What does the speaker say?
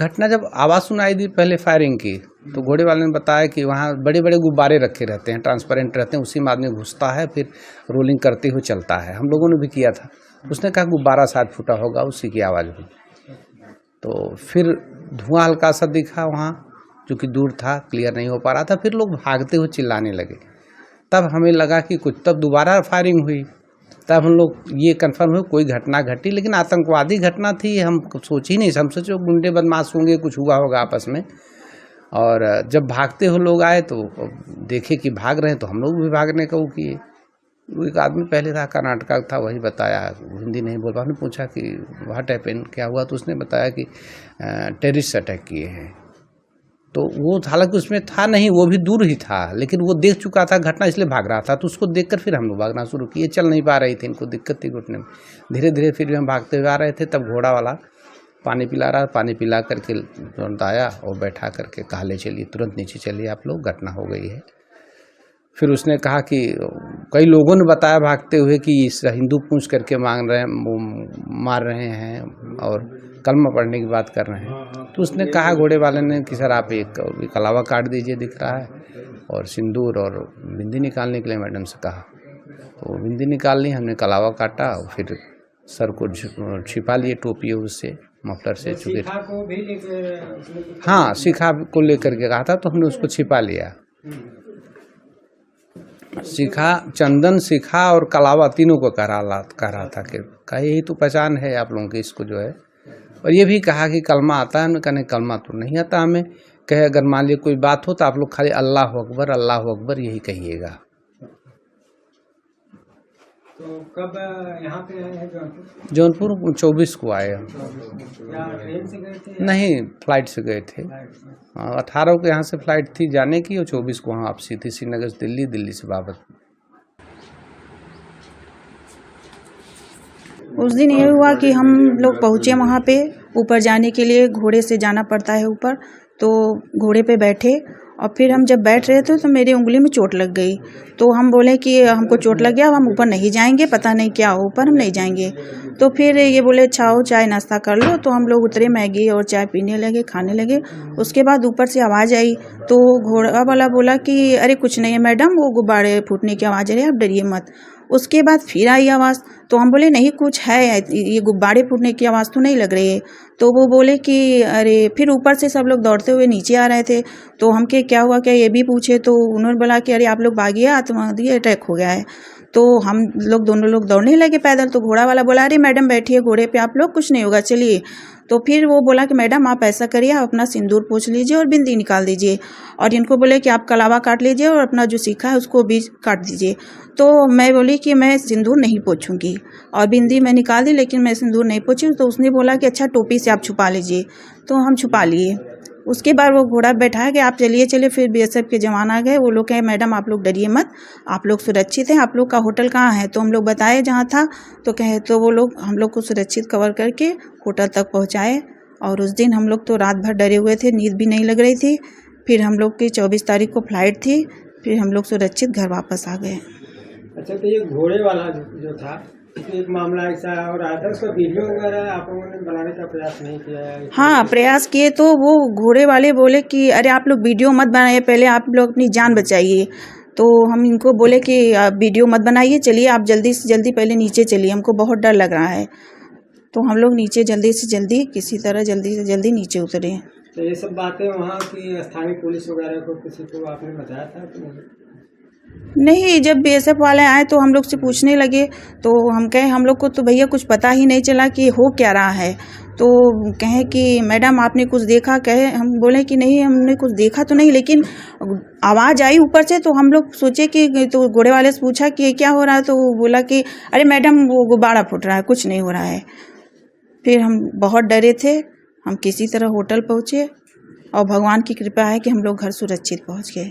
घटना जब आवाज़ सुनाई दी पहले फायरिंग की, तो घोड़े वाले ने बताया कि वहाँ बड़े बड़े गुब्बारे रखे रहते हैं, ट्रांसपेरेंट रहते हैं, उसी में आदमी घुसता है फिर रोलिंग करते हुए चलता है। हम लोगों ने भी किया था। उसने कहा गुब्बारा शायद फूटा होगा, उसी की आवाज़ हुई। तो फिर धुआं हल्का सा दिखा वहाँ, जो कि दूर था, क्लियर नहीं हो पा रहा था। फिर लोग भागते हुए चिल्लाने लगे। तब हमें लगा कि कुछ, तब दोबारा फायरिंग हुई। तब हम लोग ये कंफर्म हुए कोई घटना घटी, लेकिन आतंकवादी घटना थी हम सोच ही नहीं। हम सोचे गुंडे बदमाश होंगे, कुछ हुआ होगा आपस में। और जब भागते हुए लोग आए तो देखे कि भाग रहे हैं, तो हम लोग भी भागने का वो किए। एक आदमी पहले था, कर्नाटक का था, वही बताया, हिंदी नहीं बोल पा। हमने पूछा कि व्हाट हैपेंड, क्या हुआ, तो उसने बताया कि टेररिस्ट अटैक किए हैं। तो वो हालांकि उसमें था नहीं, वो भी दूर ही था, लेकिन वो देख चुका था घटना, इसलिए भाग रहा था। तो उसको देखकर फिर हम लोग भागना शुरू किए। चल नहीं पा रही थी, इनको दिक्कत थी घुटने में। धीरे धीरे फिर भी हम भागते हुए आ रहे थे। तब घोड़ा वाला पानी पिला रहा, पानी पिला करके तुरंत आया और बैठा करके कहा ले चलिए, तुरंत नीचे चलिए आप लोग, घटना हो गई है। फिर उसने कहा कि कई लोगों ने बताया भागते हुए कि इस हिंदू पूछ करके मार रहे हैं और कलमा पढ़ने की बात कर रहे हैं। तो उसने कहा घोड़े वाले ने कि सर आप एक कलावा काट दीजिए, दिख रहा है, और सिंदूर और बिंदी निकालने के लिए मैडम से कहा। तो बिंदी निकाल ली, हमने कलावा काटा और फिर सर को छिपा लिए टोपी उससे, मफलर से, चूँकि हाँ शिखा को लेकर के कहा था, तो हमने उसको छिपा लिया। शिखा, चंदन, शिखा और कलावा तीनों को कह रहा था कि यही तो पहचान है आप लोगों की, इसको जो है। और ये भी कहा कि कलमा आता है। हमने कहा नहीं, कलमा तो नहीं आता हमें। कहे अगर मान लीजिए कोई बात हो तो आप लोग खाली अल्लाह अकबर, अल्लाह अकबर यही कहिएगा। तो कब यहाँ पे आए हैं जौनपुर? 24 को आए हम। ट्रेन से गए थे? नहीं, फ्लाइट से गए थे। 18 को यहाँ से फ्लाइट थी जाने की, और 24 को वहाँ वापसी थी, श्रीनगर से दिल्ली, दिल्ली से वापस। उस दिन ये हुआ कि हम लोग पहुँचे वहाँ पे। ऊपर जाने के लिए घोड़े से जाना पड़ता है ऊपर, तो घोड़े पे बैठे और फिर हम जब बैठ रहे थे तो मेरी उंगली में चोट लग गई। तो हम बोले कि हमको चोट लग गया, अब हम ऊपर नहीं जाएंगे, पता नहीं क्या हो, ऊपर हम नहीं जाएंगे। तो फिर ये बोले अच्छा हो, चाय नाश्ता कर लो। तो हम लोग उतरे, मैगी और चाय पीने लगे, खाने लगे। उसके बाद ऊपर से आवाज़ आई, तो घोड़ा वाला बोला कि अरे कुछ नहीं है मैडम, वो गुब्बारे फूटने की आवाज़ आ रही है, आप डरिए मत। उसके बाद फिर आई आवाज़, तो हम बोले नहीं कुछ है, ये गुब्बारे फूटने की आवाज़ तो नहीं लग रही है। तो वो बोले कि अरे, फिर ऊपर से सब लोग दौड़ते हुए नीचे आ रहे थे। तो हम के क्या हुआ, क्या ये भी पूछे। तो उन्होंने बोला कि अरे आप लोग भागिए, आतंकवादी अटैक हो गया है। तो हम लोग दोनों लोग दौड़ने लगे पैदल। तो घोड़ा वाला बोला अरे मैडम बैठिए घोड़े पे, आप लोग कुछ नहीं होगा, चलिए। तो फिर वो बोला कि मैडम आप ऐसा करिए, आप अपना सिंदूर पोंछ लीजिए और बिंदी निकाल दीजिए, और इनको बोले कि आप कलावा काट लीजिए और अपना जो सीखा है उसको भी काट दीजिए। तो मैं बोली कि मैं सिंदूर नहीं पोंछूंगी, और बिंदी मैं निकाल दी, लेकिन मैं सिंदूर नहीं पोंछी। तो उसने बोला कि अच्छा टोपी से आप छुपा लीजिए। तो हम छुपा लिए। उसके बाद वो घोड़ा बैठा के आप चलिए चलिए। फिर बीएसएफ के जवान आ गए। वो लोग कहे मैडम आप लोग डरिए मत, आप लोग सुरक्षित हैं, आप लोग का होटल कहाँ है। तो हम लोग बताए जहाँ था। तो कहे तो वो लोग हम लोग को सुरक्षित कवर करके होटल तक पहुँचाए। और उस दिन हम लोग तो रात भर डरे हुए थे, नींद भी नहीं लग रही थी। फिर हम लोग की 24 तारीख को फ्लाइट थी, फिर हम लोग सुरक्षित घर वापस आ गए। अच्छा, तो ये घोड़े वाला जो था, एक मामला ऐसा और आया था, उसका वीडियो वगैरह आप लोगों ने बनाने का प्रयास नहीं किया है? हाँ प्रयास किए। तो वो घोड़े वाले बोले कि अरे आप लोग वीडियो मत बनाइए, पहले आप लोग अपनी जान बचाइए। तो हम इनको बोले कि आप वीडियो मत बनाइए, चलिए आप जल्दी से जल्दी पहले नीचे चलिए, हमको बहुत डर लग रहा है। तो हम लोग नीचे जल्दी से जल्दी किसी तरह जल्दी से जल्दी नीचे उतरे। तो ये सब बातें वहाँ की स्थानीय पुलिस वगैरह को किसी को आपने बताया था कि नहीं, जब बीएसएफ वाले आए तो हम लोग से पूछने लगे। तो हम कहे हम लोग को तो भैया कुछ पता ही नहीं चला कि हो क्या रहा है। तो कहे कि मैडम आपने कुछ देखा? कहे हम बोले कि नहीं हमने कुछ देखा तो नहीं, लेकिन आवाज़ आई ऊपर से। तो हम लोग सोचे कि, तो घोड़े वाले से पूछा कि क्या हो रहा है। तो वो बोला कि अरे मैडम वो गुब्बारा फूट रहा है, कुछ नहीं हो रहा है। फिर हम बहुत डरे थे। हम किसी तरह होटल पहुँचे और भगवान की कृपा है कि हम लोग घर सुरक्षित पहुँच गए।